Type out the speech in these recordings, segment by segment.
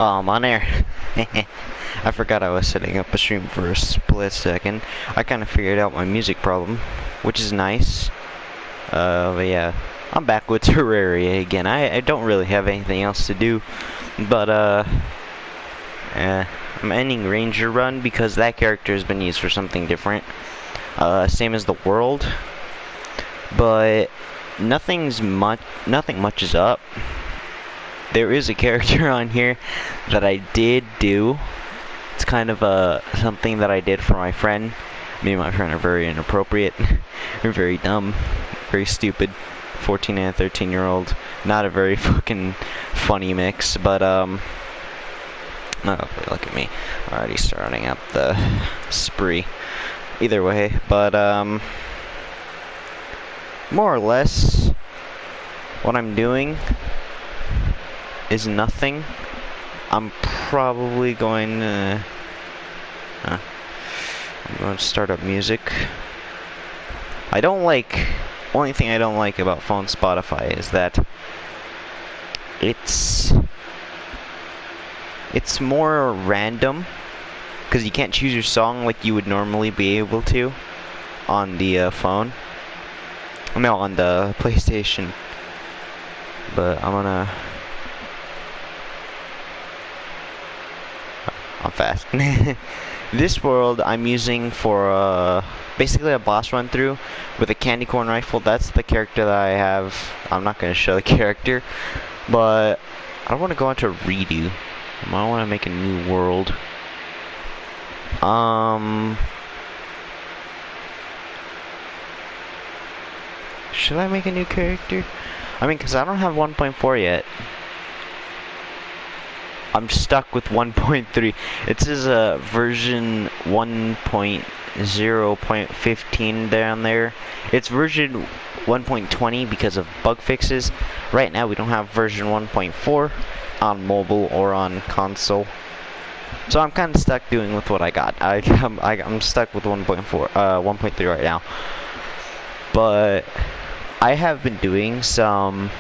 Oh, I'm on air. I forgot I was setting up a stream for a split second. I kind of figured out my music problem, which is nice. But yeah, I'm back with Terraria again. I don't really have anything else to do, but I'm ending Ranger Run because that character has been used for something different. Same as the world, but nothing much is up. There is a character on here that I did do. It's kind of something that I did for my friend. Me and my friend are very inappropriate. We're very dumb, very stupid. 14 and 13-year-old. Not a very fucking funny mix, but oh, look at me, already starting up the spree. Either way, but more or less, what I'm doing is nothing. I'm probably going to I'm going to start up music. Only thing I don't like about phone Spotify is that it's more random, because you can't choose your song like you would normally be able to on the phone. No, on the PlayStation. But I'm fast. This world I'm using for basically a boss run through with a candy corn rifle. That's the character that I have. I'm not going to show the character, but I don't want to go into redo. I want to make a new world. Should I make a new character? I mean, because I don't have 1.4 yet. I'm stuck with 1.3. It says version 1.0.15 down there. It's version 1.20 because of bug fixes. Right now we don't have version 1.4 on mobile or on console. So I'm kind of stuck doing with what I got. I'm stuck with 1.3 right now. But I have been doing some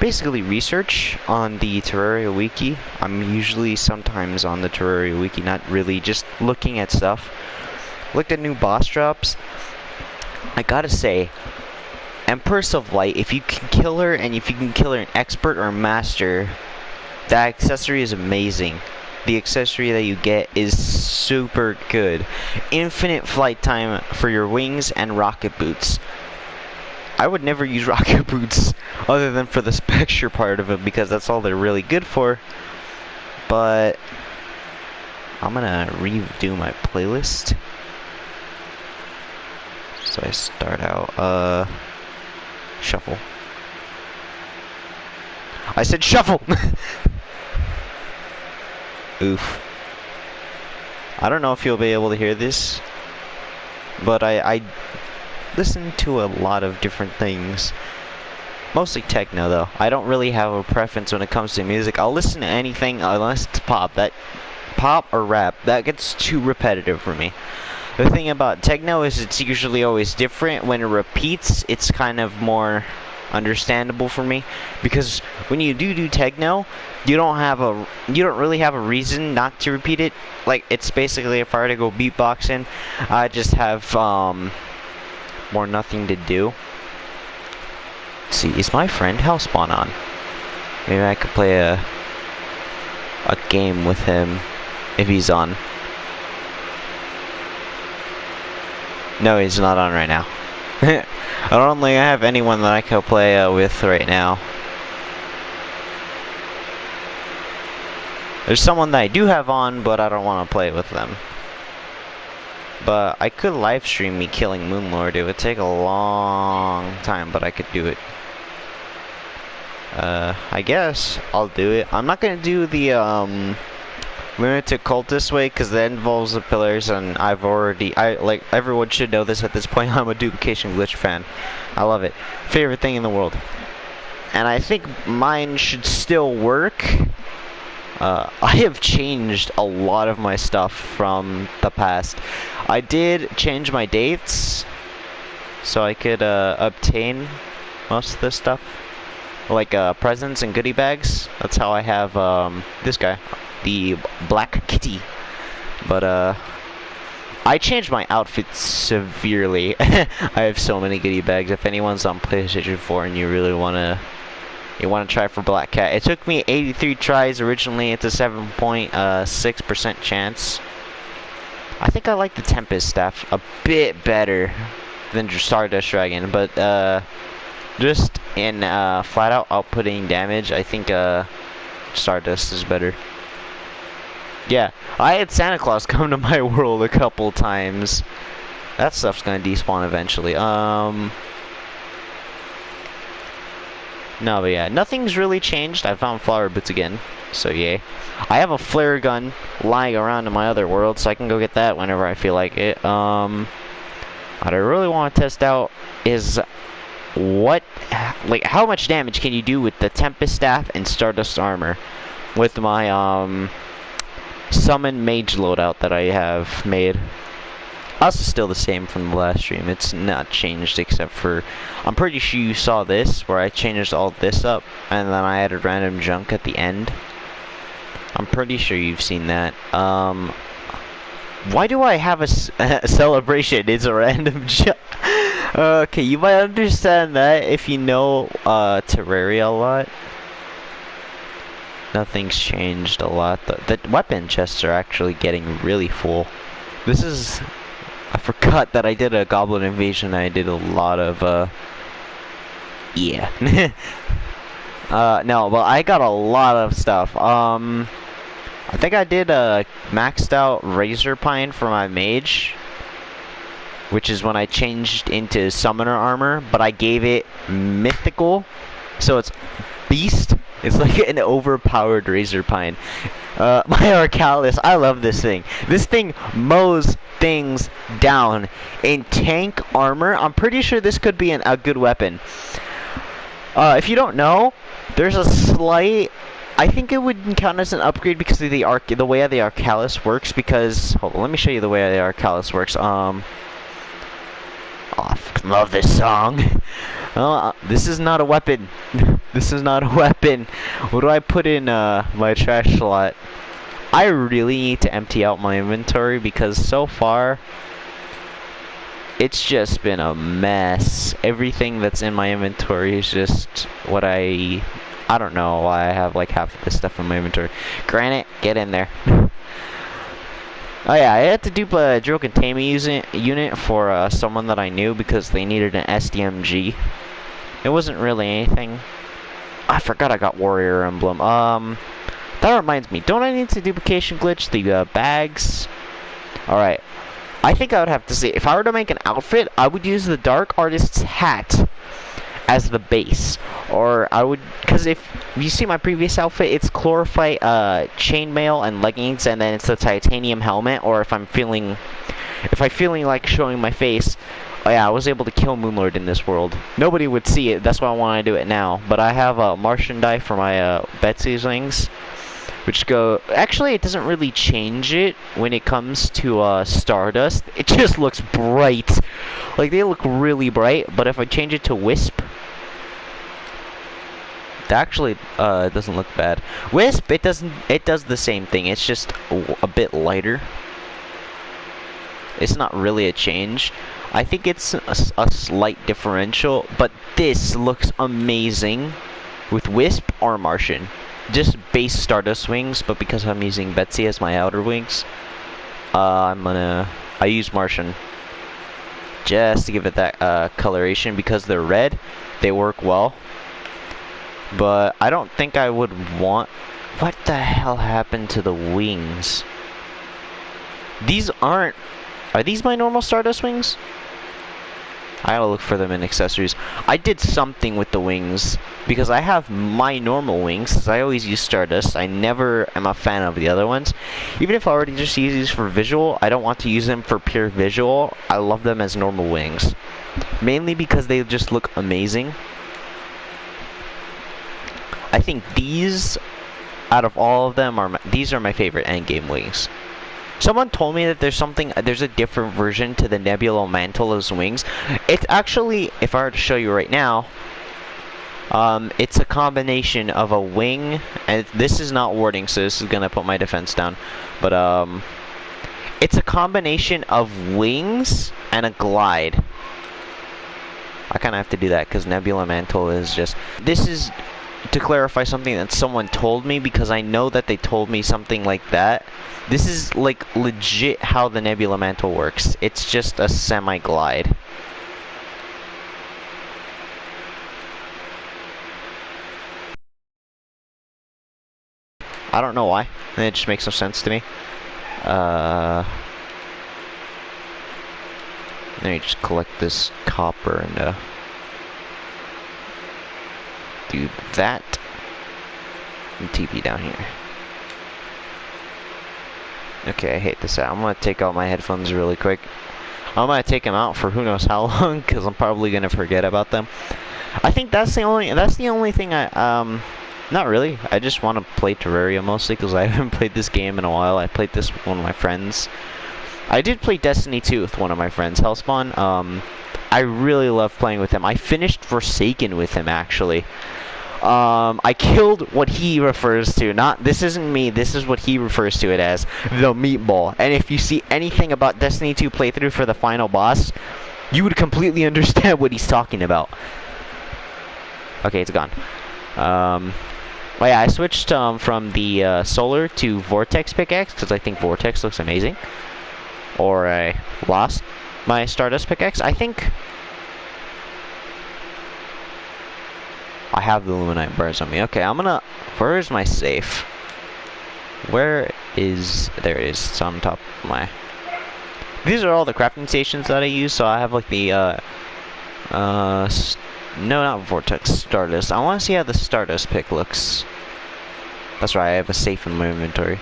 basically research on the Terraria wiki. I'm usually sometimes on the Terraria wiki, not really, just looking at stuff. Looked at new boss drops. I gotta say, Empress of Light, if you can kill her, and if you can kill her an expert or master, that accessory is amazing. The accessory that you get is super good. Infinite flight time for your wings and rocket boots. I would never use rocket boots other than for the spectre part of it, because that's all they're really good for. But I'm gonna redo my playlist. So I start out shuffle. I said shuffle. Oof. I don't know if you'll be able to hear this, but I listen to a lot of different things. Mostly techno, though. I don't really have a preference when it comes to music. I'll listen to anything unless it's pop. Pop or rap, that gets too repetitive for me. The thing about techno is it's usually always different. When it repeats, it's kind of more understandable for me, because when you do techno, you don't really have a reason not to repeat it. Like, it's basically, if I were to go beatboxing, I just have more nothing to do. Let's see, is my friend Hellspawn on? Maybe I could play a game with him if he's on. No, he's not on right now. I don't think I have anyone that I can play with right now. There's someone that I do have on, but I don't want to play with them. But I could live stream me killing Moonlord. It would take a long time, but I could do it. I guess I'll do it. I'm not gonna do the Lunatic Cultist way, because that involves the pillars, and like, everyone should know this at this point. I'm a duplication glitch fan. I love it. Favorite thing in the world. And I think mine should still work. I have changed a lot of my stuff from the past. I did change my dates so I could obtain most of this stuff. like presents and goodie bags. That's how I have this guy, the Black Kitty. But I changed my outfit severely. I have so many goodie bags. If anyone's on PlayStation 4 and you really wanna try for Black Cat, it took me 83 tries originally. It's a 7.6% chance. I think I like the Tempest Staff a bit better than Stardust Dragon, but just in flat out outputting damage, I think Stardust is better. Yeah, I had Santa Claus come to my world a couple times. That stuff's gonna despawn eventually. No, but yeah, nothing's really changed. I found flower boots again, so yay. I have a flare gun lying around in my other world, so I can go get that whenever I feel like it. What I really want to test out is how much damage can you do with the Tempest Staff and Stardust Armor with my Summon Mage loadout that I have made. Us is still the same from the last stream. It's not changed except for, I'm pretty sure you saw this where I changed all this up and then I added random junk at the end. I'm pretty sure you've seen that. Why do I have a celebration? It's a random junk. Okay, you might understand that if you know Terraria a lot. Nothing's changed a lot. The weapon chests are actually getting really full. This is... I forgot that I did a goblin invasion. I did a lot of, yeah. No, but I got a lot of stuff. I think I did a maxed out Razor Pine for my mage, which is when I changed into summoner armor, but I gave it mythical, so it's beast. It's like an overpowered Razor Pine. My Arcalis, I love this thing. This thing mows things down in tank armor. I'm pretty sure this could be a good weapon. If you don't know, there's a slight... I think it would count as an upgrade because of the way the Arcalis works. Because hold on, let me show you the way the Arcalis works. Oh, I love this song. This is not a weapon. This is not a weapon. What do I put in my trash slot? I really need to empty out my inventory because so far it's just been a mess. Everything that's in my inventory is just what I don't know why I have like half of this stuff in my inventory. Granite, get in there. Oh yeah, I had to dupe a drill containment unit for someone that I knew because they needed an SDMG. It wasn't really anything. I forgot I got Warrior Emblem. That reminds me, don't I need to duplication glitch the bags? Alright, I think I would have to say, if I were to make an outfit, I would use the Dark Artist's hat as the base. Or I would, because if you see my previous outfit, it's chlorophyte chainmail and leggings, and then it's the titanium helmet. Or if I'm feeling like showing my face, oh yeah, I was able to kill Moonlord in this world. Nobody would see it, that's why I want to do it now. But I have a Martian dye for my Betsy's wings, which go... Actually, it doesn't really change it when it comes to Stardust. It just looks bright. Like, they look really bright, but if I change it to Wisp, it actually doesn't look bad. Wisp, it does the same thing. It's just a bit lighter. It's not really a change. I think it's a slight differential, but this looks amazing with Wisp or Martian. Just base Stardust wings, but because I'm using Betsy as my outer wings, I use Martian just to give it that coloration. Because they're red, they work well. But I don't think I would want... What the hell happened to the wings? These aren't... Are these my normal Stardust wings? I gotta look for them in accessories. I did something with the wings, because I have my normal wings, because I always use Stardust. I never am a fan of the other ones. Even if I already just use these for visual, I don't want to use them for pure visual. I love them as normal wings. Mainly because they just look amazing. I think these, out of all of them, these are my favorite endgame wings. Someone told me that there's a different version to the Nebula Mantle as wings. It's actually, if I were to show you right now, It's a combination of a wing, and this is not warding, so this is gonna put my defense down. But it's a combination of wings and a glide. I kind of have to do that because Nebula Mantle is just... This is to clarify something that someone told me, because I know that they told me something like that. This is like legit how the Nebula Mantle works. It's just a semi-glide. I don't know why. It just makes no sense to me. Let me just collect this copper and do that. And TP down here. Okay, I hate this out. I'm gonna take out my headphones really quick. I'm gonna take them out for who knows how long, because I'm probably gonna forget about them. I think that's the only thing I not really. I just want to play Terraria mostly because I haven't played this game in a while. I played this with one of my friends. I did play Destiny 2 with one of my friends, Hellspawn. I really love playing with him. I finished Forsaken with him, actually. I killed what he refers to. This isn't me. This is what he refers to it as. The meatball. And if you see anything about Destiny 2 playthrough for the final boss, you would completely understand what he's talking about. Okay, it's gone. Well, yeah, I switched from the Solar to Vortex pickaxe because I think Vortex looks amazing. Or I lost my Stardust pickaxe. I think I have the Luminite bars on me. Okay, I'm gonna... Where is my safe? Where is... There it is. It's on top of my... These are all the crafting stations that I use, so I have like the no, not Vortex, Stardust. I want to see how the Stardust pick looks. That's right, I have a safe in my inventory.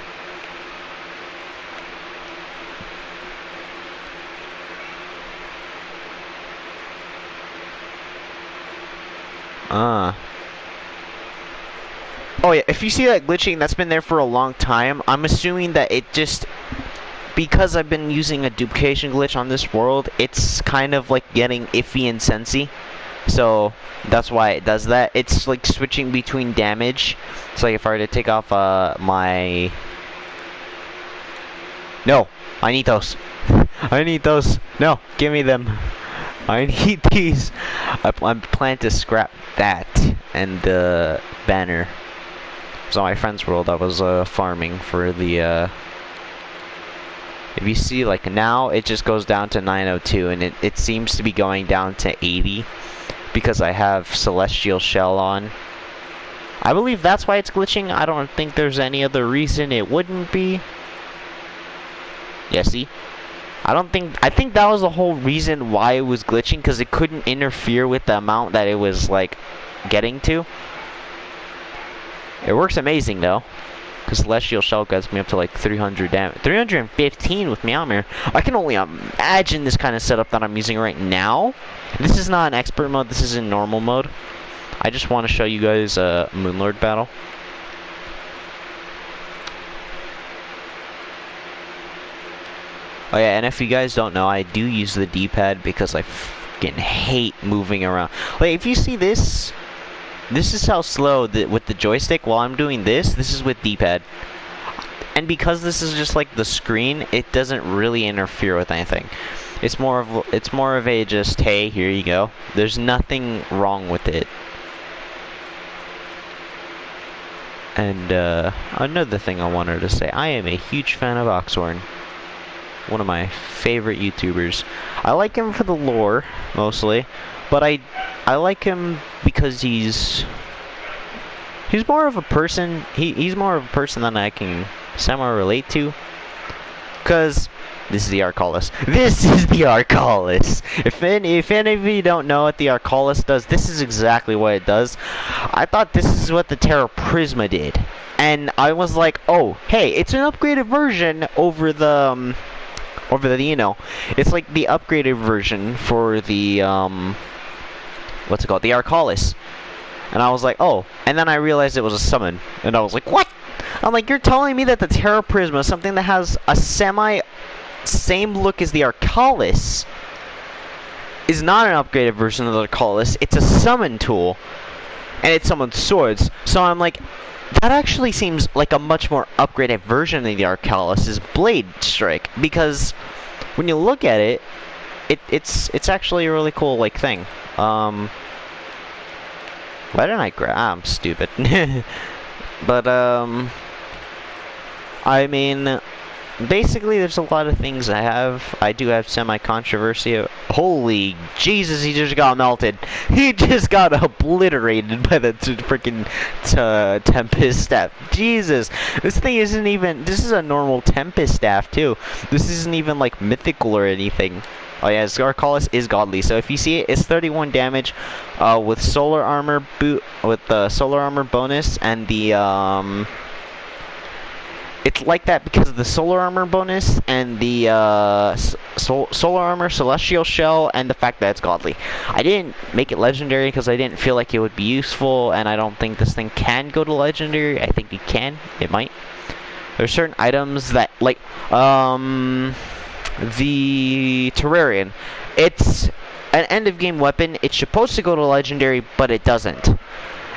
Oh yeah, if you see that glitching, that's been there for a long time. I'm assuming that it just... Because I've been using a duplication glitch on this world, it's kind of like getting iffy and sensy. So that's why it does that. It's like switching between damage. It's like if I were to take off my... No, I need those. I need those. No, give me them. I need these. I'm planning to scrap that and the banner. So my friend's world, I was farming for the... If you see, like now, it just goes down to 902, and it seems to be going down to 80 because I have Celestial Shell on. I believe that's why it's glitching. I don't think there's any other reason it wouldn't be. Yeah, see? I think that was the whole reason why it was glitching, because it couldn't interfere with the amount that it was, like, getting to. It works amazing, though. Because Celestial Shell gets me up to like 300 damage. 315 with Meowmere. I can only imagine this kind of setup that I'm using right now. This is not an expert mode, this is in normal mode. I just want to show you guys a Moonlord battle. Oh yeah, and if you guys don't know, I do use the D-pad because I fucking hate moving around. Like, if you see this... This is how slow with the joystick. While I'm doing this is with D-pad. And because this is just like the screen, it doesn't really interfere with anything. It's more of a just, hey, here you go. There's nothing wrong with it. And another thing I wanted to say, I am a huge fan of Oxhorn. One of my favorite YouTubers. I like him for the lore, mostly. But I like him because he's more of a person. He's more of a person that I can semi-relate to. Because this is the Arcalis. This is the Arcalis! If any of you don't know what the Arcalis does, this is exactly what it does. I thought this is what the Terra Prisma did. And I was like, oh, hey, it's an upgraded version over the, you know, it's like the upgraded version for the, what's it called? The Arcalis. And I was like, oh. And then I realized it was a summon. And I was like, what? I'm like, you're telling me that the Terra Prisma, something that has a same look as the Arcalis, is not an upgraded version of the Arcalis. It's a summon tool. and it summons swords. So I'm like, that actually seems like a much more upgraded version of the Arcalis' Blade Strike, because when you look at it, it's actually a really cool like thing. Why didn't I grab? I'm stupid. But I mean, basically, there's a lot of things I do have semi-controversy. Holy Jesus, he just got melted. He just got obliterated by the freaking Tempest Staff. Jesus, this thing isn't even, this is a normal Tempest Staff, too. This isn't even, like, mythical or anything. Oh yeah, Arcalis is godly, so if you see it, it's 31 damage, with solar armor with the solar armor bonus, and the, it's like that because of the solar armor bonus and the solar armor, celestial shell, and the fact that it's godly. I didn't make it legendary because I didn't feel like it would be useful, and I don't think this thing can go to legendary. I think it can. It might. There's certain items that, like, the Terrarian. It's an end of game weapon. It's supposed to go to legendary, but it doesn't.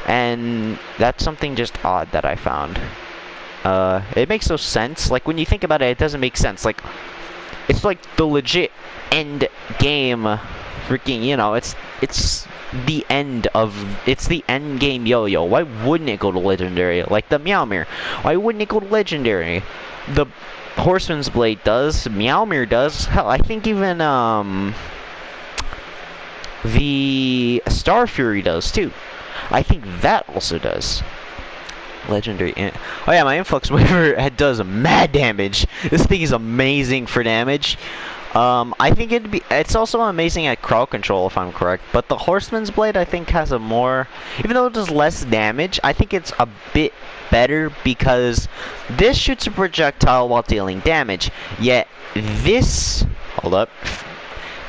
And that's something just odd that I found. It makes no sense. Like, when you think about it, it doesn't make sense. Like, it's like the legit end game freaking, you know, it's the end game yo-yo. Why wouldn't it go to legendary? Like the Meowmere. Why wouldn't it go to legendary? The Horseman's Blade does. Meowmere does. Hell, I think even, the Star Fury does, too. I think that also does. Legendary. Oh yeah, my Influx Waver does mad damage. This thing is amazing for damage. I think it's also amazing at crowd control, if I'm correct. But the Horseman's Blade, I think, has a more, even though it does less damage, I think it's a bit better because this shoots a projectile while dealing damage. Yet this, hold up,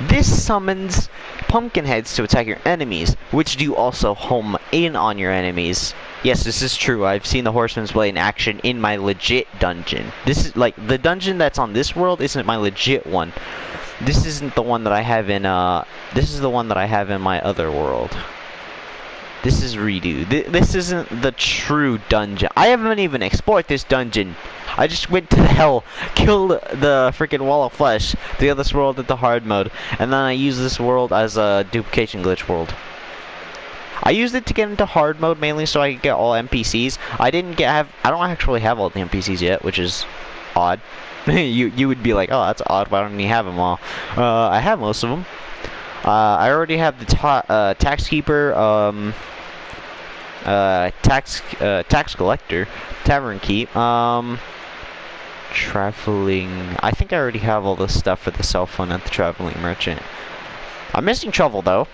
this summons pumpkin heads to attack your enemies, which do also home in on your enemies. Yes, this is true. I've seen the Horseman's Blade in action in my legit dungeon. This is, like, the dungeon that's on this world isn't my legit one. This isn't the one that I have in, this is the one that I have in my other world. This is redo. This isn't the true dungeon. I haven't even explored this dungeon. I just went to the hell, killed the freaking wall of flesh, the other world at the hard mode, and then I used this world as a duplication glitch world. I used it to get into hard mode mainly so I could get all NPCs. I don't actually have all the NPCs yet, which is odd. you would be like, oh, that's odd. Why don't you have them all? I have most of them. I already have the tax keeper, tax collector, tavern keep, traveling. I think I already have all the stuff for the cell phone at the traveling merchant. I'm missing travel though.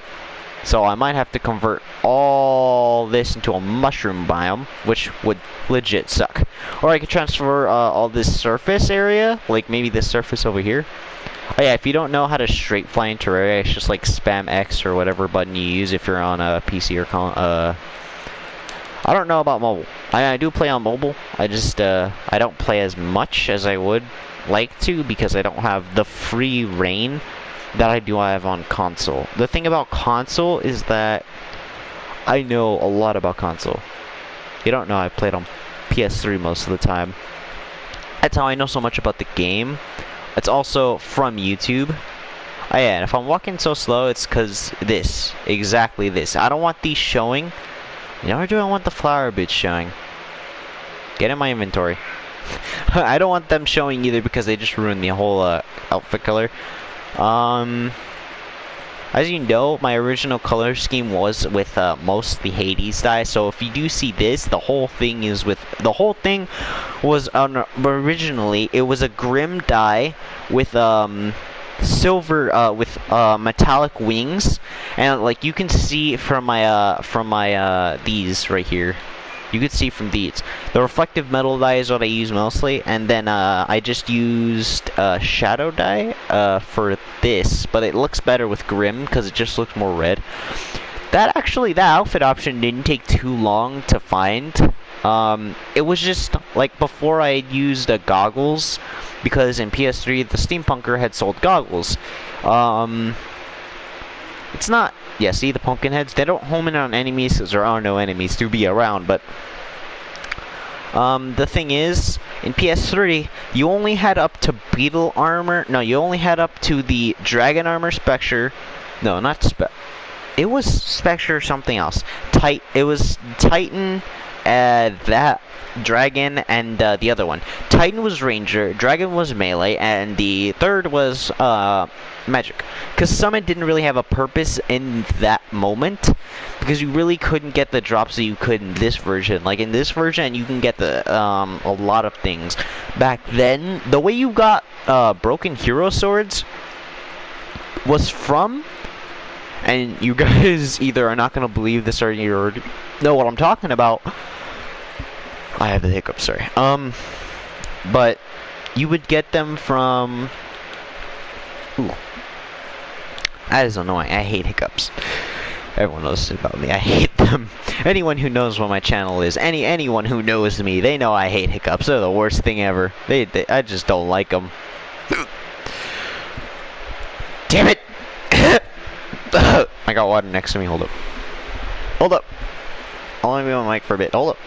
So I might have to convert all this into a mushroom biome, which would legit suck. Or I could transfer all this surface area, like maybe this surface over here. Oh yeah, if you don't know how to straight fly in Terraria, it's just like spam X or whatever button you use if you're on a PC or I don't know about mobile. I do play on mobile. I just I don't play as much as I would like to because I don't have the free reign that I have on console. The thing about console is that I know a lot about console. You don't know I played on PS3 most of the time. That's how I know so much about the game. It's also from YouTube. Oh yeah, and if I'm walking so slow, it's because this. Exactly this. I don't want these showing. Nor do I want the flower bits showing. Get in my inventory. I don't want them showing either because they just ruin the whole outfit color. As you know, my original color scheme was with mostly Hades dye. So if you do see this, the whole thing was originally it was a grim dye with silver with metallic wings, and like you can see from my these right here. You could see from these. The reflective metal dye is what I use mostly, and then I just used shadow dye for this, but it looks better with Grim because it just looks more red. That outfit option didn't take too long to find. It was just like before I had used goggles, because in PS3 the Steampunker had sold goggles. It's not Yeah, see the pumpkin heads? They don't home in on enemies because there are no enemies to be around, but the thing is, in PS3, you only had up to beetle armor. No, you only had up to the dragon armor Spectre. No, not it was Spectre or something else. It was Titan, that Dragon, and the other one. Titan was Ranger, Dragon was Melee, and the third was Magic. Because Summon didn't really have a purpose in that moment, because you really couldn't get the drops that you could in this version. Like in this version, you can get the a lot of things. Back then, the way you got broken hero swords was from. And you guys either are not going to believe this or you know what I'm talking about. I have the hiccups, sorry. But you would get them from... Ooh. That is annoying. I hate hiccups. Everyone knows about me. I hate them. Anyone who knows what my channel is, anyone who knows me, they know I hate hiccups. They're the worst thing ever. I just don't like them. Damn it! I got water next to me. Hold up. Hold up. I'll only be on my mic for a bit. Hold up.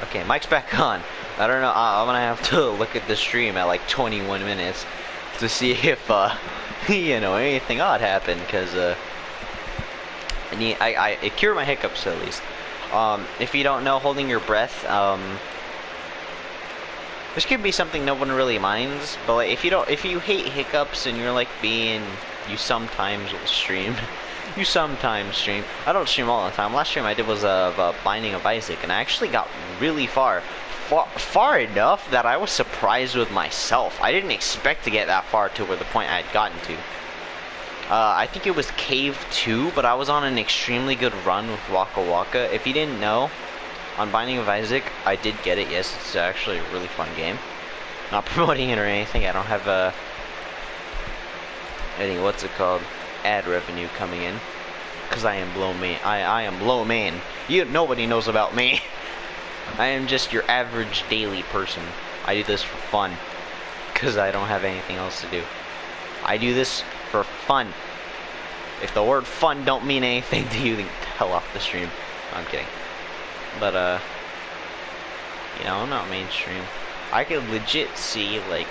Okay, mic's back on. I don't know, I'm gonna have to look at the stream at like 21 minutes to see if, you know, anything odd happened, because, it cured my hiccups at least. If you don't know, holding your breath, this could be something no one really minds, but like, if you hate hiccups and you're like being, you sometimes will stream. You sometimes stream. I don't stream all the time. Last stream I did was Binding of Isaac, and I actually got really far far enough that I was surprised with myself. I didn't expect to get that far to where the point I had gotten to. I think it was Cave 2, but I was on an extremely good run with Waka Waka. If you didn't know, on Binding of Isaac, I did get it. Yes, it's actually a really fun game. Not promoting it or anything. I don't have what's it called? Ad revenue coming in, because I am low main. I am low main. Nobody knows about me. I am just your average daily person. I do this for fun, because I don't have anything else to do. I do this for fun. If the word fun don't mean anything to you, then hell off the stream. No, I'm kidding. But you know, I'm not mainstream. I could legit see like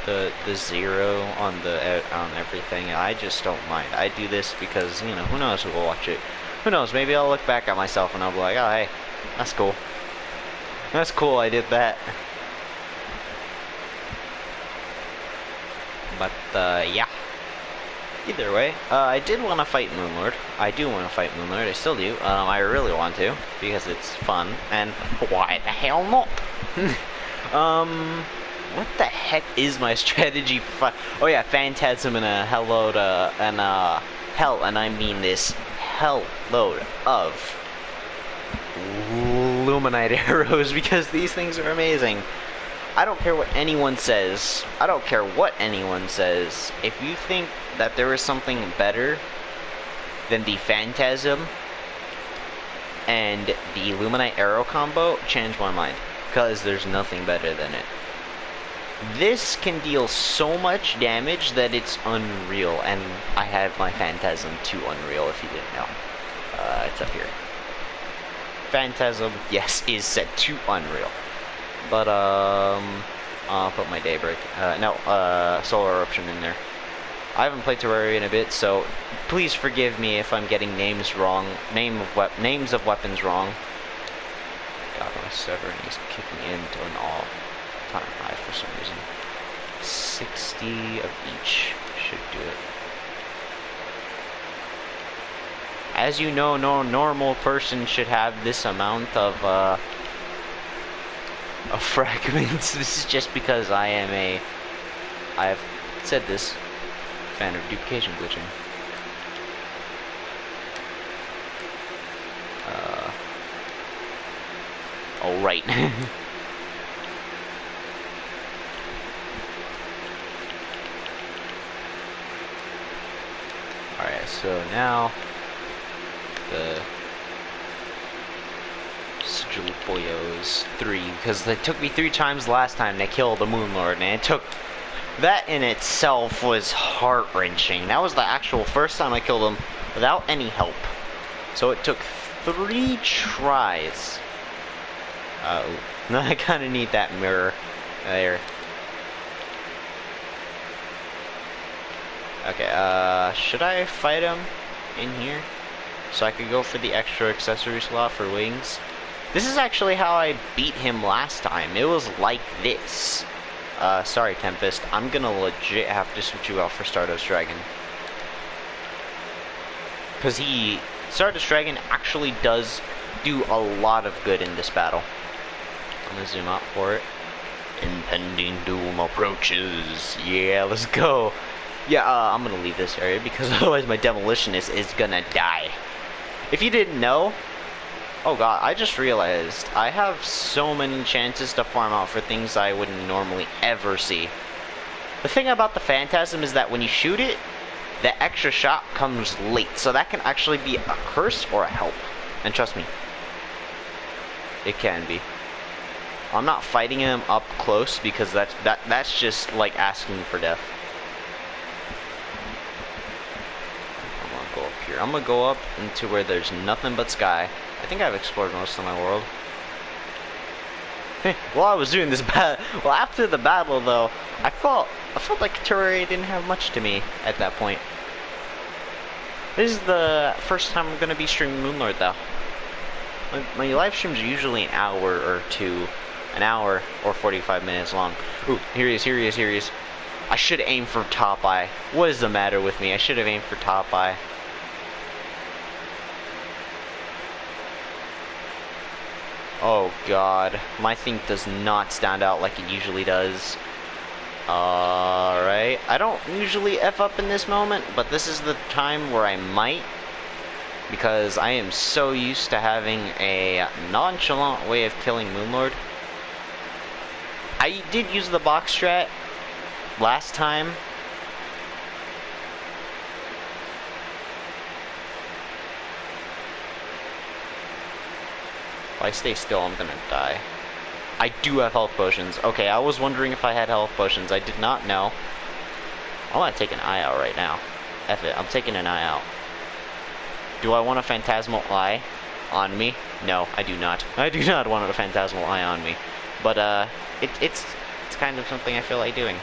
the zero on everything, and I just don't mind. I do this because, you know, who knows who will watch it. Who knows, maybe I'll look back at myself and I'll be like, oh hey, that's cool. That's cool, I did that. But yeah. Either way, I did want to fight Moonlord. I do want to fight Moonlord, I still do. I really want to, because it's fun, and why the hell not? What the heck is my strategy for oh yeah, Phantasm and a hell load, hell, and I mean this hell load of Luminite arrows, because these things are amazing. I don't care what anyone says. I don't care what anyone says. If you think that there is something better than the Phantasm and the Luminite arrow combo, change my mind, because there's nothing better than it. This can deal so much damage that it's unreal, and I have my Phantasm to Unreal, if you didn't know. It's up here. Phantasm, yes, is set to Unreal. But, I'll put my Daybreak, Solar Eruption in there. I haven't played Terraria in a bit, so please forgive me if I'm getting names wrong, names of weapons wrong. God, my Severn is kicking into an all-time high for some reason. 60 of each should do it. As you know, no normal person should have this amount of fragments. This is just because I am I've said this, fan of duplication glitching. Oh, right. Alright, so now the Sigil Boyos 3, because it took me 3 times last time to kill the Moon Lord, and it took... That in itself was heart-wrenching. That was the actual first time I killed him without any help. So it took 3 tries. I kind of need that mirror there. Okay, should I fight him in here? So I could go for the extra accessory slot for wings? This is actually how I beat him last time. It was like this. Sorry, Tempest. I'm gonna legit have to switch you out for Stardust Dragon. Because Stardust Dragon actually does do a lot of good in this battle. I'm gonna zoom out for it. Impending doom approaches. Yeah, let's go. Yeah, I'm gonna leave this area because otherwise my demolitionist is gonna die. If you didn't know, oh god, I just realized I have so many chances to farm out for things I wouldn't normally ever see. The thing about the Phantasm is that when you shoot it, the extra shot comes late, so that can actually be a curse or a help. And trust me, it can be. I'm not fighting him up close because that's just like asking for death. Go up here. I'm gonna go up into where there's nothing but sky. I think I've explored most of my world. While I was doing this well, after the battle though, I felt like Terraria didn't have much to me at that point. This is the first time I'm gonna be streaming Moonlord though. My live streams are usually an hour or 2, an hour or 45 minutes long. Ooh, here he is. I should aim for top eye. What is the matter with me? I should have aimed for top eye. Oh god, my thing does not stand out like it usually does. Alright, I don't usually F up in this moment, but this is the time where I might. Because I am so used to having a nonchalant way of killing Moonlord. I did use the box strat last time. If I stay still, I'm gonna die. I do have health potions. Okay, I was wondering if I had health potions. I did not know. I want to take an eye out right now. F it, I'm taking an eye out. Do I want a phantasmal eye on me? No, I do not. I do not want a phantasmal eye on me. But, it's kind of something I feel like doing.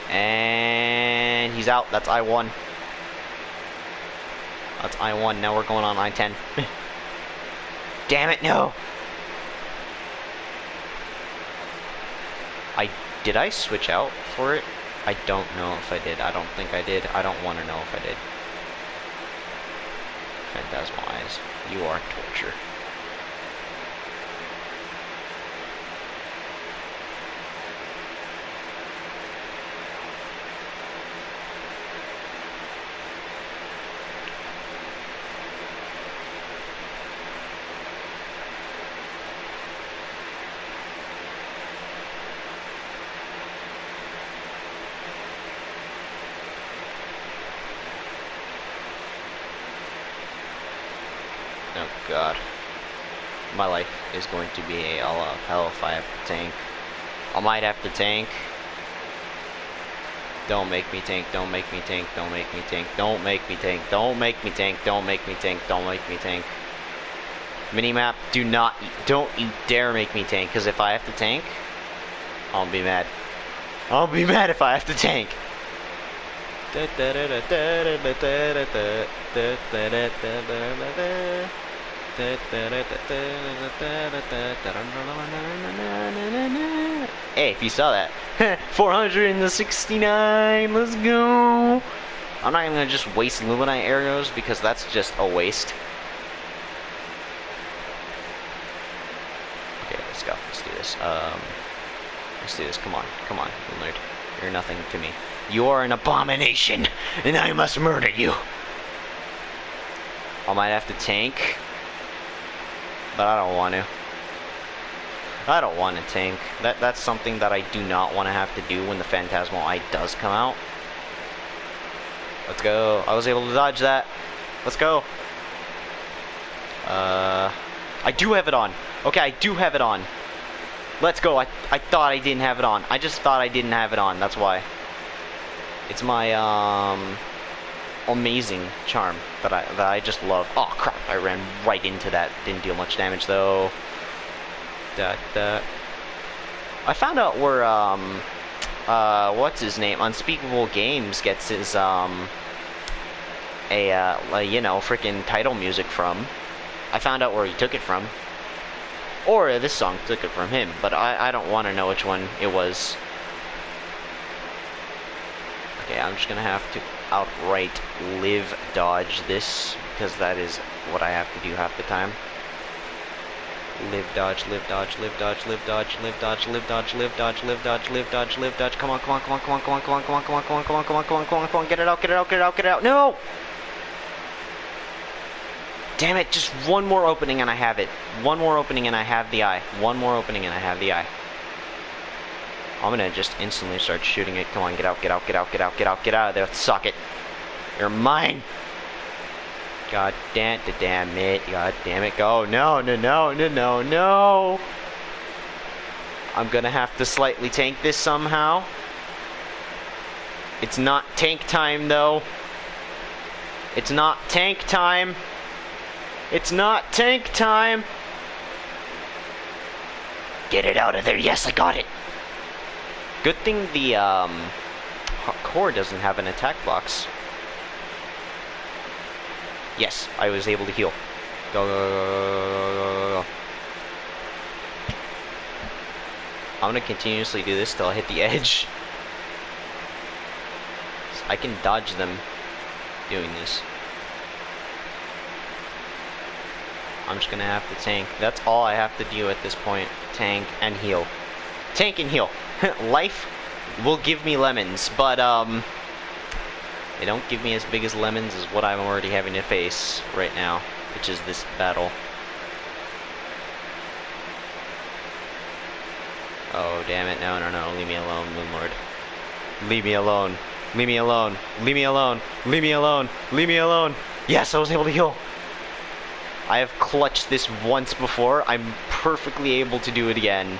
And he's out. That's I-1. That's I-1. Now we're going on I-10. Damn it, no! Did I switch out for it? I don't know if I did. I don't think I did. I don't want to know if I did. Phantasmal eyes. You are torture. Oh god. My life is going to be a all out hell if I have to tank. I might have to tank. Don't make me tank, don't make me tank, don't make me tank, don't make me tank, don't make me tank, don't make me tank, don't make me tank. Minimap, don't you dare make me tank, because if I have to tank, I'll be mad. I'll be mad if I have to tank. Hey, if you saw that. 469, let's go. I'm not even gonna just waste Luminite arrows because that's just a waste. Okay, let's go. Let's do this. Let's do this. Come on, Moonlord. You're nothing to me. You are an abomination, and I must murder you. I might have to tank, but I don't want to. I don't want to tank. That's something that I do not want to have to do when the Phantasmal Eye does come out. Let's go. I was able to dodge that. Let's go. I do have it on. Okay, I do have it on. Let's go. I thought I didn't have it on. I just thought I didn't have it on. That's why. It's my amazing charm that I just love. Oh crap! I ran right into that. Didn't deal much damage though. I found out where what's his name? Unspeakable Games gets his you know, freaking title music from. I found out where he took it from. Or this song took it from him, but I don't want to know which one it was. Okay, I'm just gonna have to outright live dodge this, because that is what I have to do half the time. Live dodge, live dodge, live dodge, live dodge, live dodge, live dodge, live dodge, live dodge, live dodge, live dodge. Come on, come on, come on, come on, come on, come on, come on, come on, come on, come on, come on, come on, come on, come on, get it out, get it out, get it out, get it out. No! Damn it, just one more opening and I have it. One more opening and I have the eye. One more opening and I have the eye. I'm gonna just instantly start shooting it. Come on, get out, get out, get out, get out, get out, get out of there. Suck it. You're mine. God damn it. God damn it. Go. No, no, no, no, no, no. I'm gonna have to slightly tank this somehow. It's not tank time though. It's not tank time. It's not tank time. Get it out of there. Yes, I got it. Good thing the core doesn't have an attack box. Yes, I was able to heal. Go, go, go, go, go, go. I'm gonna continuously do this till I hit the edge. I can dodge them doing this. I'm just gonna have to tank. That's all I have to do at this point. Tank and heal. Tank and heal. Life will give me lemons, but they don't give me as big as lemons as what I'm already having to face right now, which is this battle. Oh damn it, no, no, no, leave me alone, Moonlord. Leave me alone. Leave me alone. Leave me alone. Leave me alone. Leave me alone. Yes, I was able to heal. I have clutched this once before. I'm perfectly able to do it again.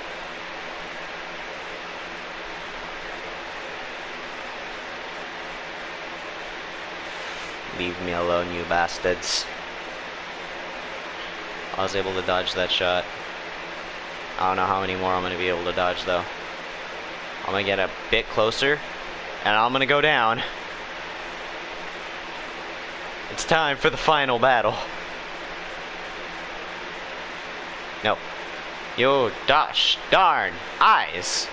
Leave me alone, you bastards. I was able to dodge that shot. I don't know how many more I'm going to be able to dodge, though. I'm going to get a bit closer, and I'm going to go down. It's time for the final battle. No. You gosh darn eyes.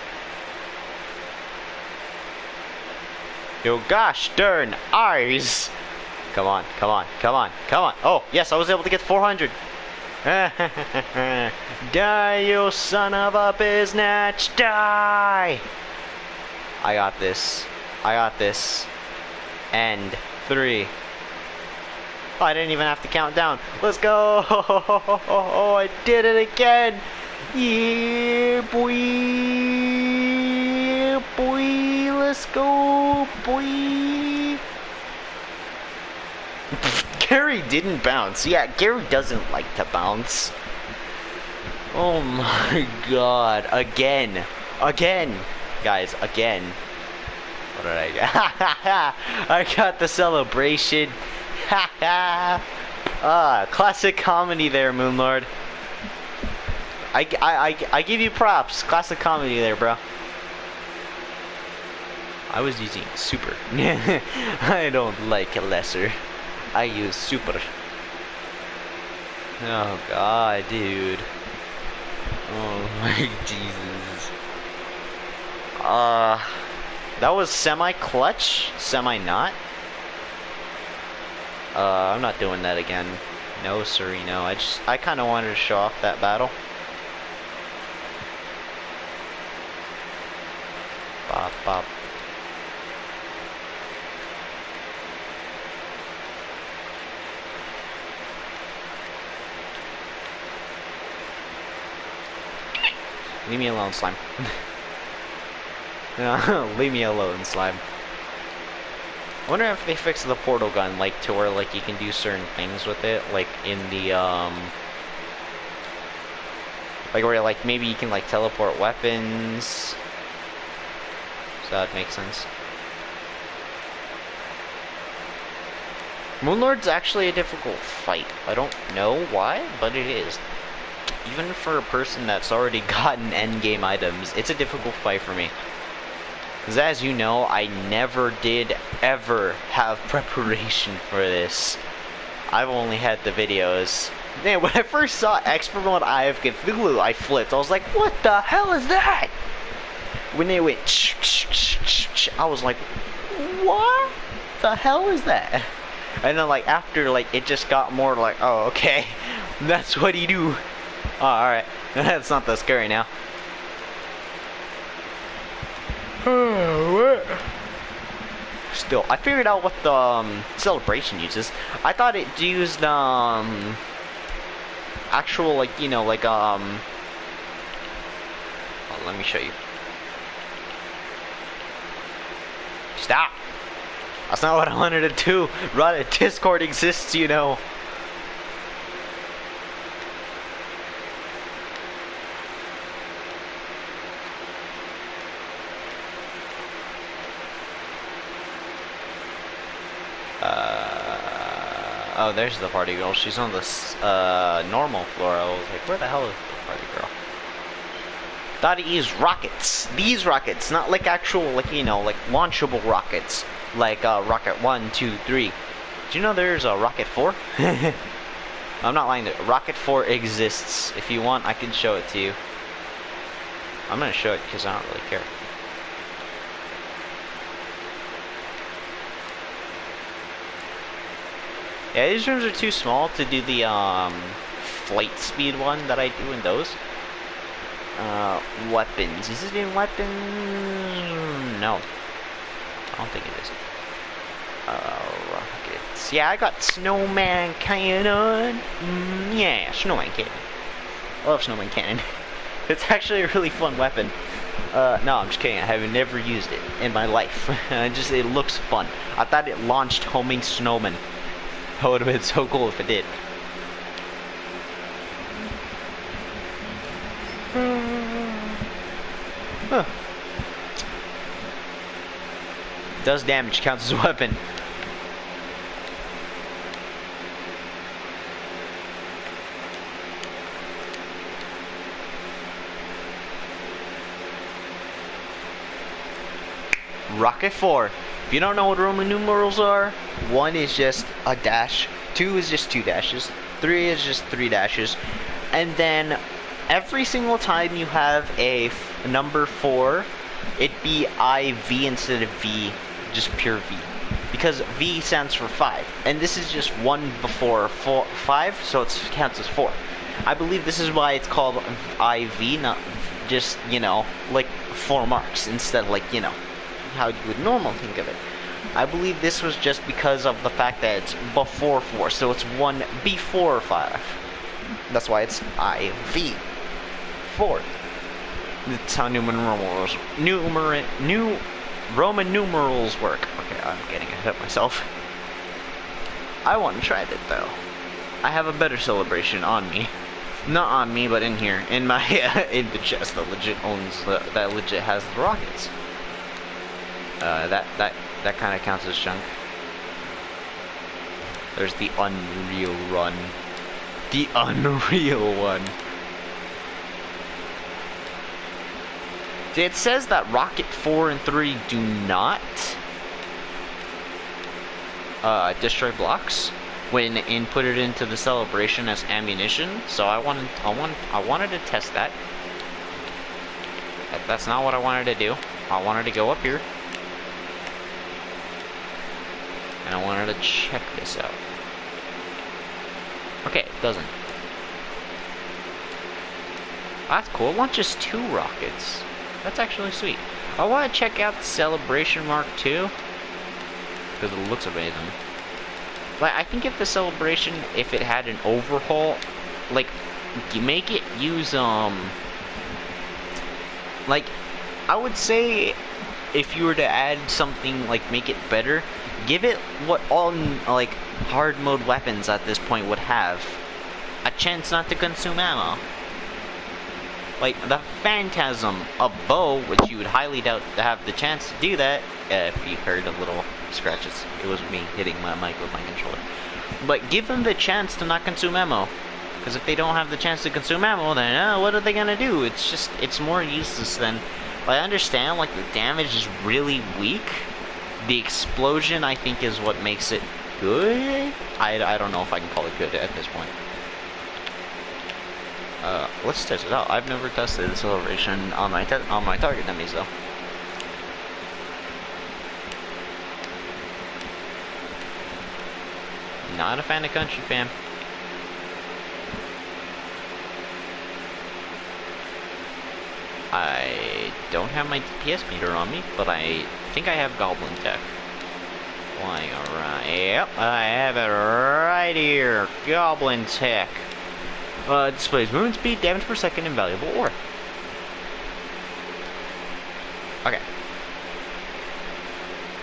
You gosh darn eyes. Come on, come on, come on, come on. Oh, yes, I was able to get 400. Die, you son of a biznatch, die! I got this. I got this. And 3. Oh, I didn't even have to count down. Let's go! Oh, I did it again! Yeah, boy! Boy, let's go, boy! Gary didn't bounce. Yeah, Gary doesn't like to bounce. Oh my god. Again. Again. Guys, again. What did I get? I got the celebration. Classic comedy there, Moonlord. I give you props. Classic comedy there, bro. I was using super. I don't like lesser. I use super. Oh god, dude. Oh my Jesus. That was semi-clutch? Semi-not? I'm not doing that again. No, sorry, no. I kind of wanted to show off that battle. Bop, bop. Leave me alone, slime. Leave me alone, slime. I wonder if they fix the portal gun, like, to where, like, you can do certain things with it, like, in the, like, where, like, maybe you can, like, teleport weapons. So that makes sense. Moonlord's actually a difficult fight. I don't know why, but it is. Even for a person that's already gotten endgame items, it's a difficult fight for me. Because as you know, I never did ever have preparation for this. I've only had the videos. Man, when I first saw Expert Mode Eye of Cthulhu, I flipped. I was like, what the hell is that? When they went I was like, what the hell is that? And then like after, like, it just got more like, oh, okay, that's what he do. Oh, alright. That's not that scary now. Still, I figured out what the celebration uses. I thought it used actual, like, you know, like oh, let me show you. Stop. That's not what I wanted to do. Right, Discord exists, you know. Oh, there's the party girl. She's on this normal floor. I was like, where the hell is the party girl? Thought he used rockets. These rockets, not like actual, like, you know, like launchable rockets, like rocket 1, 2, 3. Do you know there's a rocket 4? I'm not lying. Rocket 4 exists. If you want, I can show it to you. I'm gonna show it because I don't really care. Yeah, these rooms are too small to do the flight speed one that I do in those. Weapons. Is it in weapons? No. I don't think it is. Rockets. Yeah, I got snowman cannon. Yeah, snowman cannon. I love snowman cannon. It's actually a really fun weapon. No, I'm just kidding. I have never used it in my life. It looks fun. I thought it launched homing snowmen. That would have been so cool if it did. Huh. Does damage, counts as a weapon. Rocket 4. If you don't know what Roman numerals are, 1 is just a dash, 2 is just 2 dashes, 3 is just 3 dashes, and then every single time you have a number 4, it'd be IV instead of V, just pure V. Because V stands for 5, and this is just 1 before 5, so it counts as 4. I believe this is why it's called IV, not just, you know, like 4 marks, instead of, like, you know, how you would normally think of it. I believe this was just because of the fact that it's before 4, so it's 1 before 5. That's why it's IV. 4. That's how Roman numerals work. Okay, I'm getting ahead of myself. I want to try that though. I have a better celebration on me. Not on me, but in here, in my in the chest that legit owns that legit has the rockets. That kind of counts as chunk. There's the Unreal Run. The Unreal one. It says that Rocket 4 and 3 do not destroy blocks when inputted into the celebration as ammunition. So I wanted to test that. That's not what I wanted to do. I wanted to go up here. And I wanted to check this out. Okay, it doesn't. That's cool. It launches 2 rockets. That's actually sweet. I want to check out the Celebration Mark II. Because it looks amazing. Like, I think if the Celebration, if it had an overhaul, like, you make it use, Like, I would say if you were to add something, like, make it better, give it what all, like, hard mode weapons at this point would have. A chance not to consume ammo. Like, the Phantasm, a bow, which you would highly doubt to have the chance to do that, if you heard a little scratches. It was me hitting my mic with my controller. But give them the chance to not consume ammo. Because if they don't have the chance to consume ammo, then what are they gonna do? It's just, it's more useless than... I understand, like, the damage is really weak. The explosion, I think, is what makes it good? I don't know if I can call it good at this point. Let's test it out. I've never tested the celebration on my target enemies, though. Not a fan of country, fam. I don't have my DPS meter on me, but I think I have Goblin Tech. Flying around. Yep, I have it right here. Goblin Tech. Displays movement speed, damage per second, and valuable ore. Okay.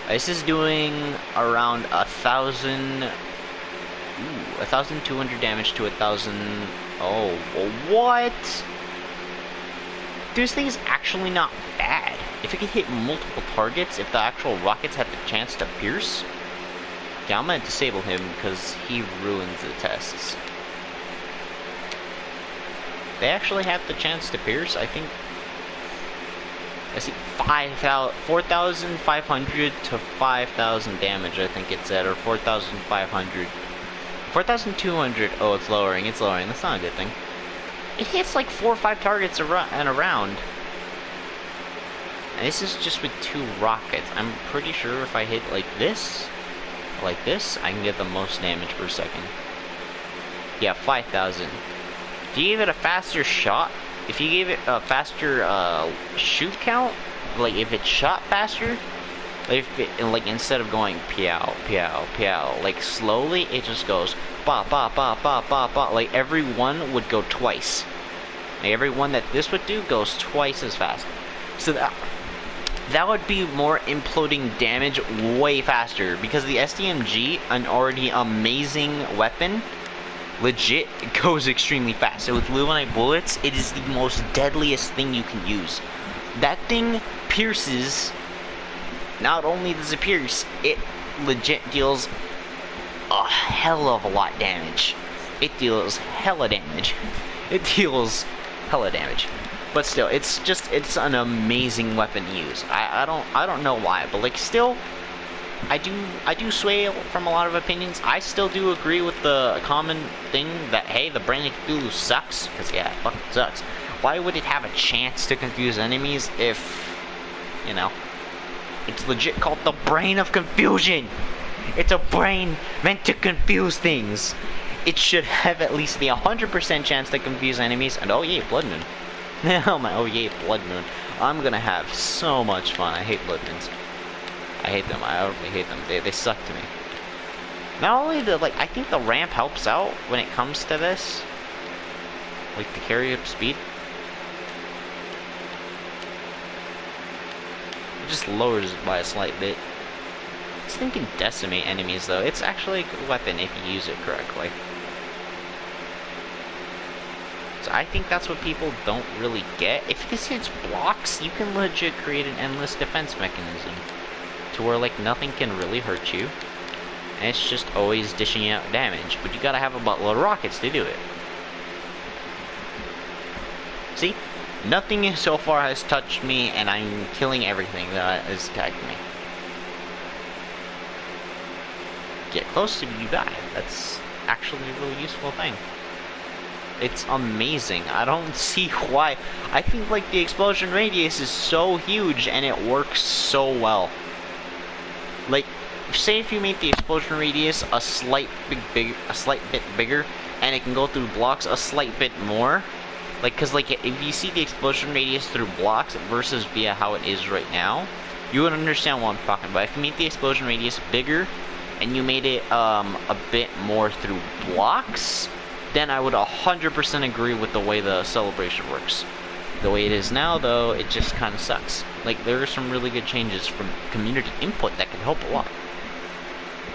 This is doing around 1,200 damage to 1,000. Oh, what? This thing is actually not bad. If it can hit multiple targets, if the actual rockets have the chance to pierce. Yeah, I'm gonna disable him because he ruins the tests. They actually have the chance to pierce, I think. I see 4,500 to 5,000 damage, I think it's at, or 4,500. 4,200, oh, it's lowering, that's not a good thing. It hits like 4 or 5 targets around. And this is just with 2 rockets. I'm pretty sure if I hit like this, I can get the most damage per second. Yeah, 5,000. If you gave it a faster shot, if you gave it a faster shoot count, like if it shot faster, if it, like instead of going peow, peow, peow, like slowly, it just goes ba ba ba ba ba ba. Like every one would go twice. Like every one that this would do goes twice as fast. So that would be more imploding damage way faster, because the SDMG, an already amazing weapon, legit goes extremely fast. So with Luminite bullets, it is the most deadliest thing you can use. That thing pierces. Not only does it pierce, it legit deals a hell of a lot damage. It deals hella damage. But still, it's an amazing weapon to use. I don't know why, but like still, I do sway from a lot of opinions. I still do agree with the common thing that, hey, the Brain of Cthulhu sucks, because yeah, it fucking sucks. Why would it have a chance to confuse enemies if, you know, it's legit called the Brain of Confusion. It's a brain meant to confuse things. It should have at least the 100% chance to confuse enemies, and oh yeah, Blood Moon. Oh yeah, Blood Moon. I'm gonna have so much fun. I hate Blood Moons. I hate them. I utterly hate them. They suck to me. Not only I think the ramp helps out when it comes to this, like to carry up speed. It just lowers it by a slight bit. This thing can decimate enemies, though. It's actually a good weapon if you use it correctly. So I think that's what people don't really get. If this hits blocks, you can legit create an endless defense mechanism to where like nothing can really hurt you, and it's just always dishing out damage, but you gotta have a buttload of rockets to do it. See? Nothing so far has touched me, and I'm killing everything that has attacked me. Get close to me, you die. That's actually a really useful thing. It's amazing. I don't see why. I think like the explosion radius is so huge, and it works so well. Like, say if you make the explosion radius a slight bit bigger, and it can go through blocks a slight bit more. Like, cause like if you see the explosion radius through blocks versus via how it is right now, you would understand what I'm talking about. If you made the explosion radius bigger, and you made it a bit more through blocks, then I would 100% agree with the way the celebration works. The way it is now, though, it just kind of sucks. Like, there are some really good changes from community input that could help a lot.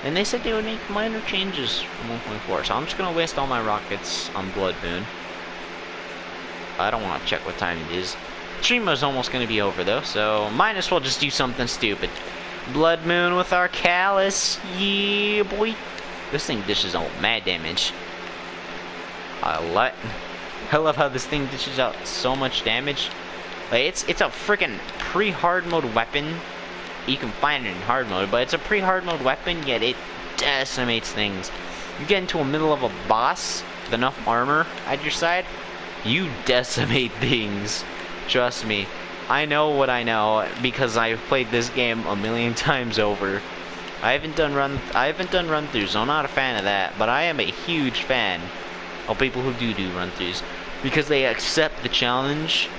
And they said they would make minor changes from 1.4, so I'm just gonna waste all my rockets on Blood Moon. I don't want to check what time it is. Stream is almost gonna be over, though, so might as well just do something stupid. Blood Moon with our Callus, yeah, boy. This thing dishes out mad damage. I love how this thing dishes out so much damage. Like, it's a freaking pre-hard mode weapon. You can find it in hard mode, but it's a pre-hard mode weapon, yet it decimates things. You get into the middle of a boss with enough armor at your side, you decimate things. Trust me. I know what I know because I've played this game a million times over. I haven't done run-throughs, so I'm not a fan of that, but I am a huge fan of people who do run-throughs because they accept the challenge.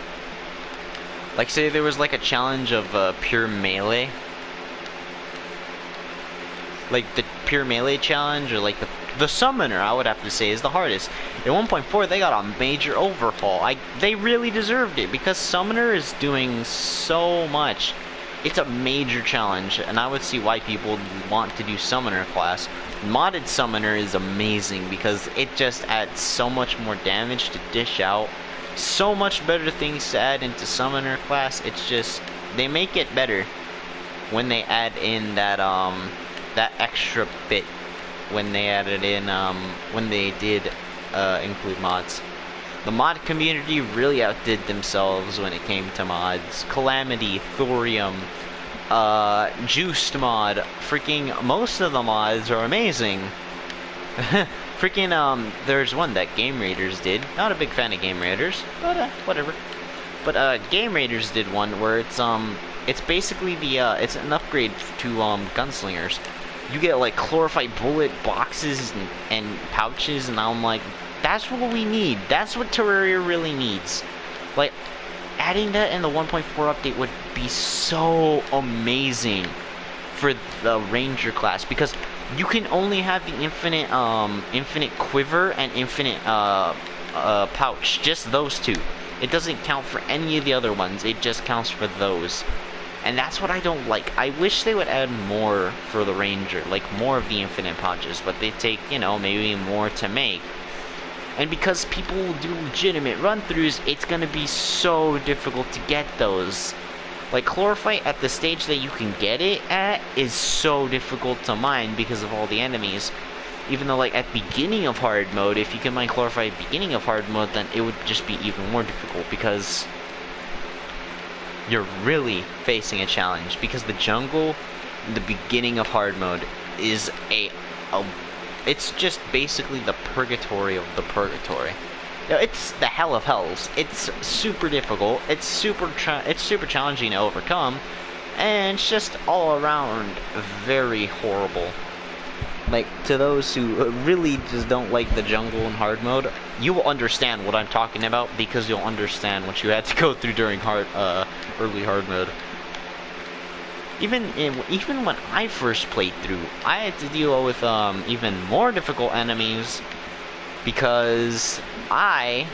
Like, say there was like a challenge of pure melee, like the pure melee challenge, or like the summoner, I would have to say, is the hardest. In 1.4 they got a major overhaul. They really deserved it because summoner is doing so much. It's a major challenge, and I would see why people want to do summoner class. Modded summoner is amazing because it just adds so much more damage to dish out. So much better things to add into summoner class. It's just, they make it better when they add in that that extra bit, when they added in when they did include mods. The mod community really outdid themselves when it came to mods. Calamity, Thorium, Juiced mod, freaking most of the mods are amazing. Freaking, there's one that Game Raiders did. Not a big fan of Game Raiders, but whatever. But Game Raiders did one where it's basically it's an upgrade to gunslingers. You get like chlorophyte bullet boxes and pouches, and I'm like, that's what we need. That's what Terraria really needs. Like, adding that in the 1.4 update would be so amazing for the Ranger class, because you can only have the infinite quiver and infinite pouch, just those two. It doesn't count for any of the other ones, it just counts for those. And that's what I don't like. I wish they would add more for the Ranger, like more of the infinite pouches, but they take, you know, maybe more to make. And because people will do legitimate run-throughs, it's gonna be so difficult to get those. Like, chlorophyte at the stage that you can get it at is so difficult to mine because of all the enemies. Even though, like, at beginning of hard mode, if you can mine chlorophyte at beginning of hard mode, then it would just be even more difficult because you're really facing a challenge. Because the jungle, the beginning of hard mode, is it's just basically the purgatory of the purgatory. You know, it's the hell of hells. It's super difficult. It's super challenging to overcome, and it's just all around very horrible. Like, to those who really just don't like the jungle in hard mode, you will understand what I'm talking about because you'll understand what you had to go through during early hard mode. Even when I first played through, I had to deal with even more difficult enemies because I,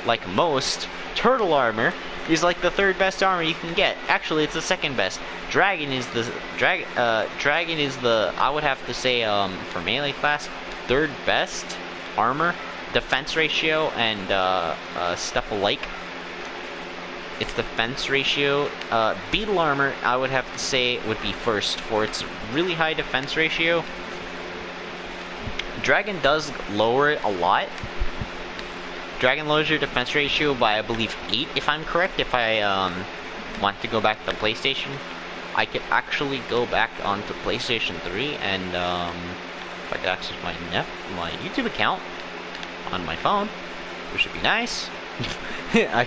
like most, turtle armor is like the third best armor you can get. Actually, it's the second best. Dragon is the I would have to say for melee class, third best armor, defense ratio, and stuff alike. Its defense ratio. Beetle armor, I would have to say, would be first for its really high defense ratio. Dragon does lower it a lot. Dragon lowers your defense ratio by, I believe, 8, if I'm correct. If I want to go back to PlayStation, I could actually go back onto PlayStation 3 and if I could access my YouTube account on my phone, which would be nice. I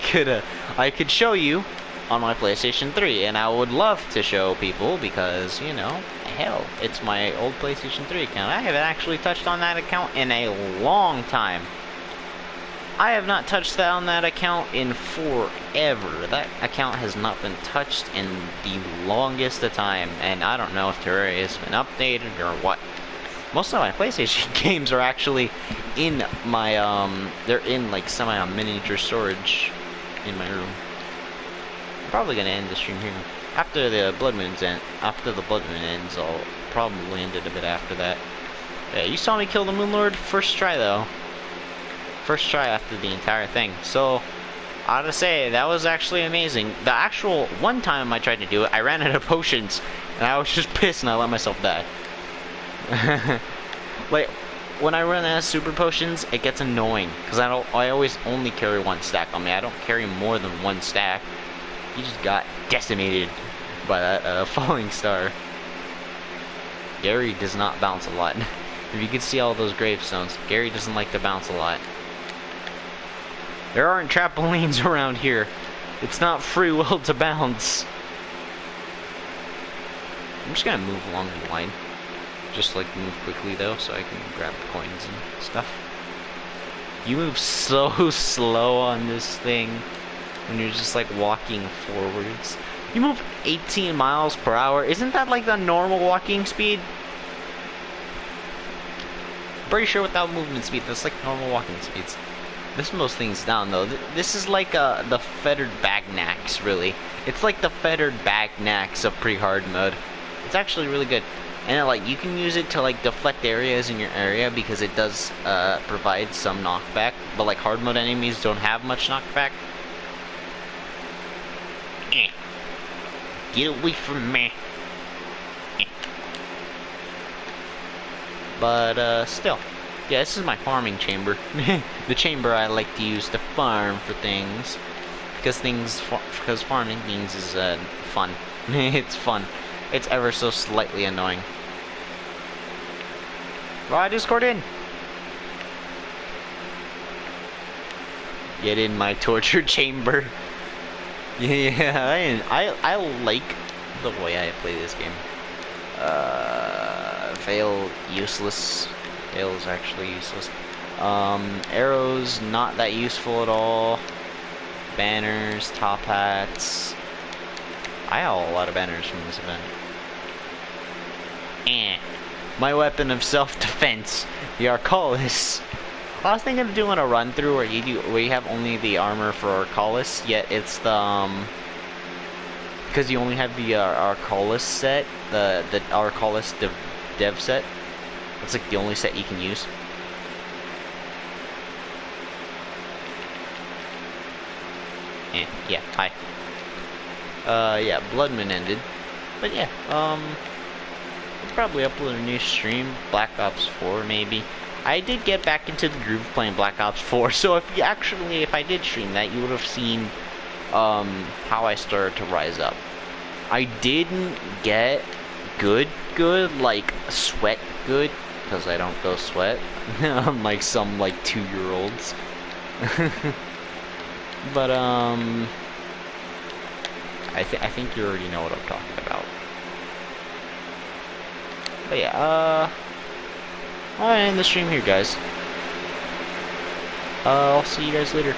could show you on my PlayStation 3, and I would love to show people because, you know, hell, it's my old PlayStation 3 account. I haven't actually touched on that account in a long time. I have not touched on that account in forever. That account has not been touched in the longest of time, and I don't know if Terraria has been updated or what. Most of my PlayStation games are actually in my, they're in like semi-miniature storage. in my room. I'm probably gonna end the stream here. After the blood moon ends, I'll probably end it a bit after that. Yeah, you saw me kill the Moon Lord first try though. First try after the entire thing. So I gotta say, that was actually amazing. The actual one time I tried to do it, I ran out of potions, and I was just pissed and I let myself die. Like, when I run out of super potions, it gets annoying, because I always only carry one stack on me. I don't carry more than one stack. You just got decimated by that falling star. Gary does not bounce a lot. If you could see all those gravestones, Gary doesn't like to bounce a lot. There aren't trampolines around here. It's not free will to bounce. I'm just gonna move along the line. Just like move quickly though, so I can grab the coins and stuff. You move so slow on this thing when you're just like walking forwards. You move 18 miles per hour. Isn't that like the normal walking speed? Pretty sure without movement speed, that's like normal walking speeds. This slows things down though. This is like the fettered Bagnax, really. It's like the fettered Bagnax of pre-hard mode. It's actually really good. And like you can use it to like deflect areas in your area because it does provide some knockback. But like hard mode enemies don't have much knockback. Get away from me. But still. Yeah, this is my farming chamber. The chamber I like to use to farm for things. Because farming things is fun. It's fun. It's ever so slightly annoying. Right, Discord in. Get in my torture chamber. Yeah, I like the way I play this game. Fail useless. Fail is actually useless. Arrows not that useful at all. Banners, top hats. I have a lot of banners from this event. My weapon of self-defense, the Arcalis. I was thinking of doing a run through where you have only the armor for Arcalis, yet it's the because you only have the Arcalis set, the Arcalis dev set. It's like the only set you can use. Yeah, hi. Yeah, Blood Moon ended. But yeah, I'll probably upload a new stream, Black Ops 4 maybe. I did get back into the groove playing Black Ops 4, so if I did stream that, you would have seen how I started to rise up. I didn't get good, like sweat good, because I don't go sweat, unlike some like 2-year-olds. But I think you already know what I'm talking about. But yeah, I'll end the stream here, guys. I'll see you guys later.